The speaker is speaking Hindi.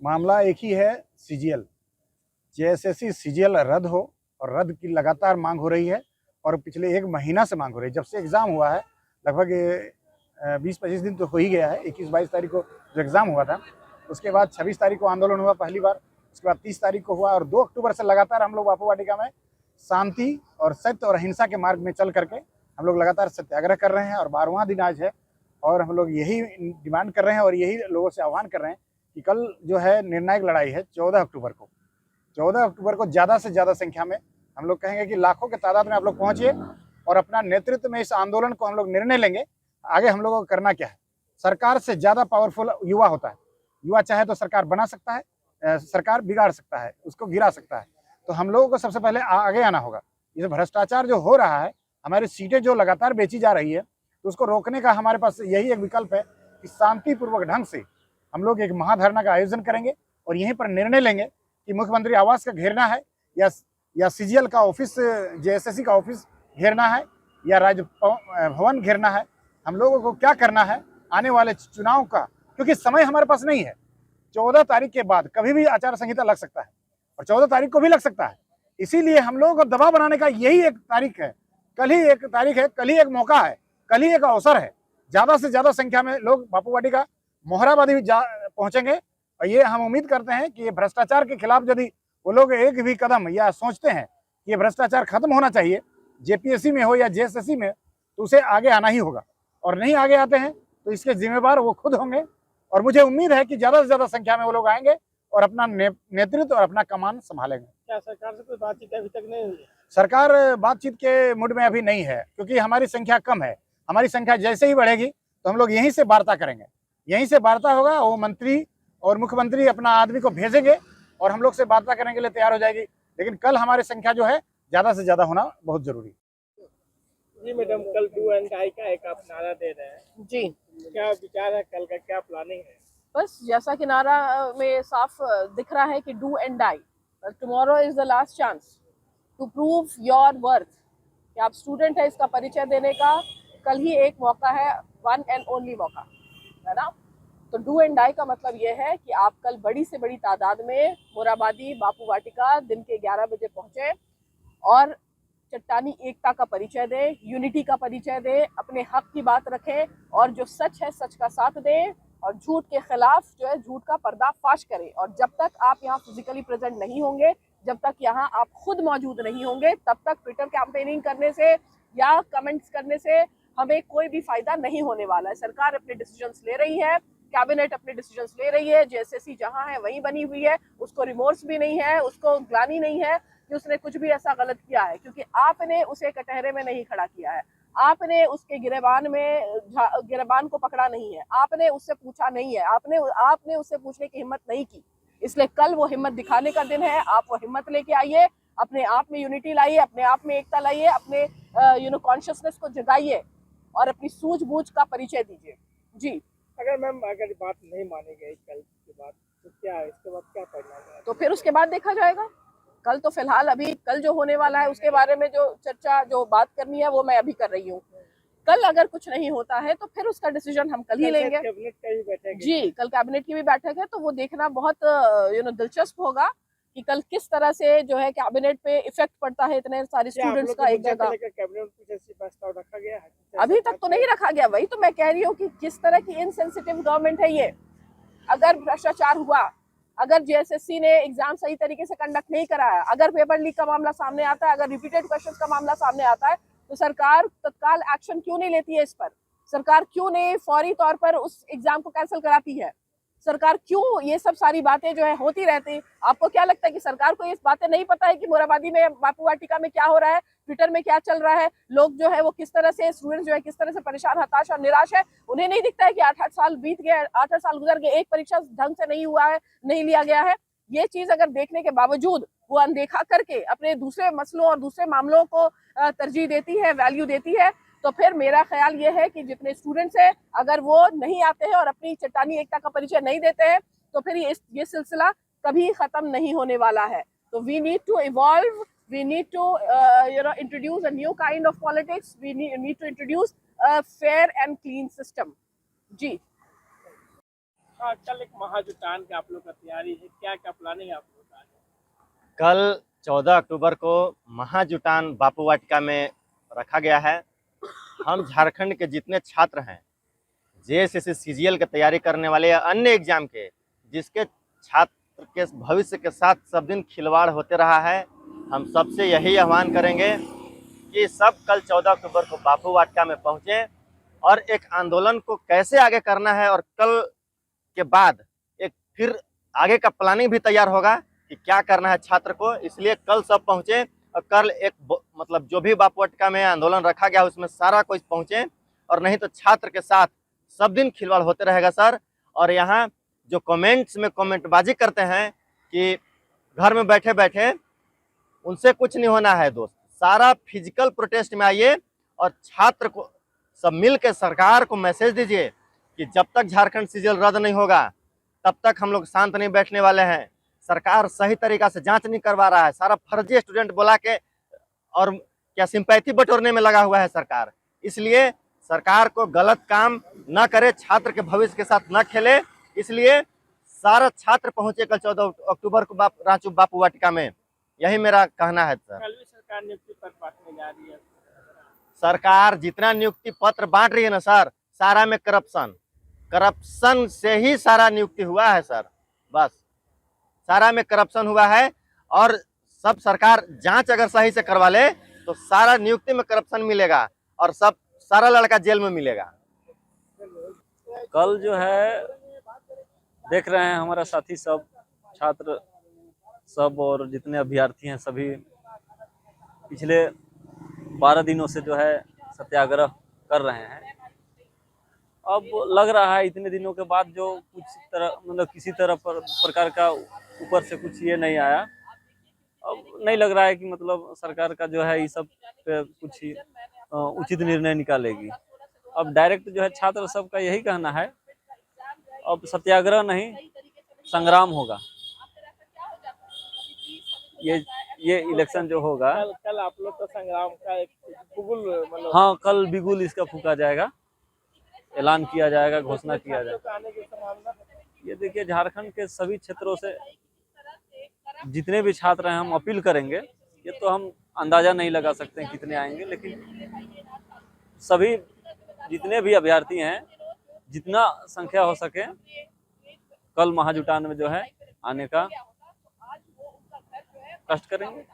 मामला एक ही है, सीजीएल। जेएसएससी सीजीएल रद्द हो, और रद्द की लगातार मांग हो रही है और पिछले 1 महीना से मांग हो रही है। जब से एग्ज़ाम हुआ है, लगभग 20-25 दिन तो हो ही गया है। 21-22 तारीख को जो एग्ज़ाम हुआ था, उसके बाद 26 तारीख को आंदोलन हुआ पहली बार, उसके बाद 30 तारीख को हुआ, और 2 अक्टूबर से लगातार हम लोग बापू वाटिका में शांति और सत्य और अहिंसा के मार्ग में चल करके हम लोग लगातार सत्याग्रह कर रहे हैं, और 12वां दिन आज है। और हम लोग यही डिमांड कर रहे हैं और यही लोगों से आह्वान कर रहे हैं कि कल जो है निर्णायक लड़ाई है 14 अक्टूबर को। 14 अक्टूबर को ज़्यादा से ज़्यादा संख्या में हम लोग कहेंगे कि लाखों के तादाद में आप लोग पहुँचिए, और अपना नेतृत्व में इस आंदोलन को हम लोग निर्णय लेंगे आगे हम लोगों को करना क्या है। सरकार से ज़्यादा पावरफुल युवा होता है। युवा चाहे तो सरकार बना सकता है, सरकार बिगाड़ सकता है, उसको गिरा सकता है। तो हम लोगों को सबसे पहले आगे आना होगा। ये भ्रष्टाचार जो हो रहा है, हमारी सीटें जो लगातार बेची जा रही है, तो उसको रोकने का हमारे पास यही एक विकल्प है कि शांतिपूर्वक ढंग से हम लोग एक महाधरना का आयोजन करेंगे और यहीं पर निर्णय लेंगे कि मुख्यमंत्री आवास का घेरना है या सीजीएल का ऑफिस, जेएसएससी का ऑफिस घेरना है, या राज्य भवन घेरना है। हम लोगों को क्या करना है आने वाले चुनाव का, क्योंकि समय हमारे पास नहीं है। 14 तारीख के बाद कभी भी आचार संहिता लग सकता है, और 14 तारीख को भी लग सकता है। इसीलिए हम लोगों को दबाव बनाने का यही एक तारीख है, कल ही एक तारीख है, कल ही एक मौका है, कल ही एक अवसर है। ज़्यादा से ज़्यादा संख्या में लोग बापू वाटिका मोहराबादी पहुंचेंगे, और ये हम उम्मीद करते हैं कि ये भ्रष्टाचार के खिलाफ यदि वो लोग एक भी कदम या सोचते हैं कि ये भ्रष्टाचार खत्म होना चाहिए, जेपीएससी में हो या जेएसएससी में, तो उसे आगे आना ही होगा। और नहीं आगे आते हैं तो इसके जिम्मेवार वो खुद होंगे, और मुझे उम्मीद है कि ज़्यादा से ज़्यादा संख्या में वो लोग आएंगे और अपना नेतृत्व और अपना कमान संभालेंगे। क्या सरकार से कोई बातचीत अभी तक नहीं हुई है? सरकार बातचीत के मूड में अभी नहीं है, क्योंकि हमारी संख्या कम है। हमारी संख्या जैसे ही बढ़ेगी तो हम लोग यहीं से वार्ता करेंगे, यहीं से वार्ता होगा। वो मंत्री और मुख्यमंत्री अपना आदमी को भेजेंगे और हम लोग से वार्ता करने के लिए तैयार हो जाएगी। लेकिन कल हमारी संख्या जो है ज़्यादा से ज़्यादा होना बहुत जरूरी है। जी मैडम, कल डू एंड डाई का एक आप नारा दे रहे हैं जी, क्या विचार है, कल का क्या प्लानिंग है? बस जैसा कि नारा में साफ दिख रहा है कि do and die, tomorrow is the last chance to prove your worth. कि आप स्टूडेंट है, इसका परिचय देने का कल ही एक मौका है, वन एंड ओनली मौका है ना। तो डू एंड डाई का मतलब ये है कि आप कल बड़ी से बड़ी तादाद में मोराबादी बापू वाटिका दिन के 11 बजे पहुंचे और चट्टानी एकता का परिचय दें, यूनिटी का परिचय दें, अपने हक की बात रखें, और जो सच है सच का साथ दें, और झूठ के खिलाफ जो है झूठ का पर्दाफाश करें। और जब तक आप यहाँ फिजिकली प्रेजेंट नहीं होंगे, जब तक यहाँ आप खुद मौजूद नहीं होंगे, तब तक ट्विटर कैंपेनिंग करने से या कमेंट्स करने से हमें कोई भी फायदा नहीं होने वाला है। सरकार अपने डिसीजंस ले रही है, कैबिनेट अपने डिसीजंस ले रही है, जेएसएससी जहां है वहीं बनी हुई है, उसको रिमोर्स भी नहीं है, उसको ग्लानि नहीं है कि उसने कुछ भी ऐसा गलत किया है, क्योंकि आपने उसे कटहरे में नहीं खड़ा किया है, आपने उसके गिरेबान को पकड़ा नहीं है, आपने उससे पूछा नहीं है, आपने उससे पूछने की हिम्मत नहीं की। इसलिए कल वो हिम्मत दिखाने का दिन है। आप वो हिम्मत लेके आइए, अपने आप में यूनिटी लाइए, अपने आप में एकता लाइए, अपने कॉन्शियसनेस को जगाइए और अपनी सूझबूझ का परिचय दीजिए। जी, अगर मैम अगर बात नहीं मानी गई कल की बात, तो क्या है इसके बाद, क्या परिणाम है? तो फिर उसके बाद देखा जाएगा। कल तो फिलहाल अभी कल जो होने वाला है उसके बारे में जो चर्चा, जो बात करनी है वो मैं अभी कर रही हूँ। कल अगर कुछ नहीं होता है तो फिर उसका डिसीजन हम कल ही लेंगे। कैबिनेट का भी बैठक है? जी, कल कैबिनेट की भी बैठक है, तो वो देखना बहुत दिलचस्प होगा कि कल किस तरह से जो है कैबिनेट पे इफेक्ट पड़ता है इतने सारे स्टूडेंट्स का एक जगह। कैबिनेट में कुछ ऐसी प्रस्ताव रखा गया है? अभी तक तो नहीं रखा गया। वही तो मैं कह रही हूँ कि किस तरह की इनसेंसिटिव गवर्नमेंट है ये। अगर भ्रष्टाचार हुआ, अगर जेएसएससी ने एग्जाम सही तरीके से कंडक्ट नहीं कराया, अगर पेपर लीक का मामला सामने आता है, अगर रिपीटेड क्वेश्चंस का मामला सामने आता है, तो सरकार तत्काल एक्शन क्यों नहीं लेती है इस पर? सरकार क्यों नहीं फौरी तौर पर उस एग्जाम को कैंसिल कराती है? सरकार क्यों ये सब सारी बातें जो है होती रहती? आपको क्या लगता है कि सरकार को ये बातें नहीं पता है कि मोराबादी में, बापू वाटिका में क्या हो रहा है, ट्विटर में क्या चल रहा है, लोग जो है वो किस तरह से, स्टूडेंट्स जो है किस तरह से परेशान, हताश और निराश है? उन्हें नहीं दिखता है कि 8-8 साल बीत गए, 8-8 साल गुजर गए, एक परीक्षा ढंग से नहीं हुआ है, नहीं लिया गया है। ये चीज अगर देखने के बावजूद वो अनदेखा करके अपने दूसरे मसलों और दूसरे मामलों को तरजीह देती है, वैल्यू देती है, तो फिर मेरा ख्याल ये है कि जितने स्टूडेंट्स हैं, अगर वो नहीं आते हैं और अपनी चट्टानी एकता का परिचय नहीं देते हैं, तो फिर ये सिलसिला कभी खत्म नहीं होने वाला है। तो we need to evolve, we need to introduce a new kind of politics, we need to introduce a fair and clean system. जी, हाँ, कल एक महाजुटान का आप लोग का तैयारी है, क्या क्या प्लानिंग है आप लोग का? कल 14 अक्टूबर को महाजुटान बापू वाटिका में रखा गया है। हम झारखंड के जितने छात्र हैं, जेएसएससी सीजीएल की तैयारी करने वाले या अन्य एग्जाम के, जिसके छात्र के भविष्य के साथ सब दिन खिलवाड़ होते रहा है, हम सबसे यही आह्वान करेंगे कि सब कल 14 अक्टूबर को बापू वाटिका में पहुँचें और एक आंदोलन को कैसे आगे करना है, और कल के बाद एक फिर आगे का प्लानिंग भी तैयार होगा कि क्या करना है छात्र को। इसलिए कल सब पहुँचे और कल एक मतलब जो भी बापू वाटिका में आंदोलन रखा गया उसमें सारा कोई पहुँचे, और नहीं तो छात्र के साथ सब दिन खिलवाड़ होते रहेगा सर। और यहाँ जो कमेंट्स में कमेंटबाजी करते हैं कि घर में बैठे बैठे, उनसे कुछ नहीं होना है दोस्त। सारा फिजिकल प्रोटेस्ट में आइए और छात्र को सब मिल के सरकार को मैसेज दीजिए कि जब तक झारखंड सीजीएल रद्द नहीं होगा तब तक हम लोग शांत नहीं बैठने वाले हैं। सरकार सही तरीका से जांच नहीं करवा रहा है, सारा फर्जी स्टूडेंट बुला के और क्या सिंपैथी बटोरने में लगा हुआ है सरकार। इसलिए सरकार को गलत काम न करे, छात्र के भविष्य के साथ न खेले। इसलिए सारा छात्र पहुंचे कल 14 अक्टूबर को रांची बापू वाटिका में, यही मेरा कहना है सर। कल भी सरकार नियुक्ति पत्र बांटने जा रही है। सरकार जितना नियुक्ति पत्र बांट रही है ना सर, सारा में करप्शन से ही सारा नियुक्ति हुआ है सर। बस सारा में करप्शन हुआ है, और सब सरकार जांच अगर सही से करवा ले तो सारा नियुक्ति में करप्शन मिलेगा और सब सारा लड़का जेल में मिलेगा। कल जो है देख रहे हैं हमारा साथी सब, छात्र सब और जितने अभ्यर्थी हैं सभी पिछले 12 दिनों से जो है सत्याग्रह कर रहे हैं। अब लग रहा है इतने दिनों के बाद जो कुछ तरह मतलब किसी तरह प्रकार का ऊपर से कुछ ये नहीं आया। अब नहीं लग रहा है कि मतलब सरकार का जो है इस सब पे कुछ उचित निर्णय निकालेगी। अब डायरेक्ट जो है छात्र सबका यही कहना है, अब सत्याग्रह नहीं संग्राम होगा। ये इलेक्शन जो होगा, कल आप लोग का संग्राम का एक बिगुल मतलब, हाँ कल बिगुल इसका फूका जाएगा, ऐलान किया जाएगा, घोषणा किया जाएगा। आने की संभावना है। ये देखिए झारखंड के सभी क्षेत्रों से जितने भी छात्र हैं हम अपील करेंगे। ये तो हम अंदाजा नहीं लगा सकते हैं कितने आएंगे, लेकिन सभी जितने भी अभ्यर्थी हैं जितना संख्या हो सके कल महाजुटान में जो है आने का कष्ट करेंगे।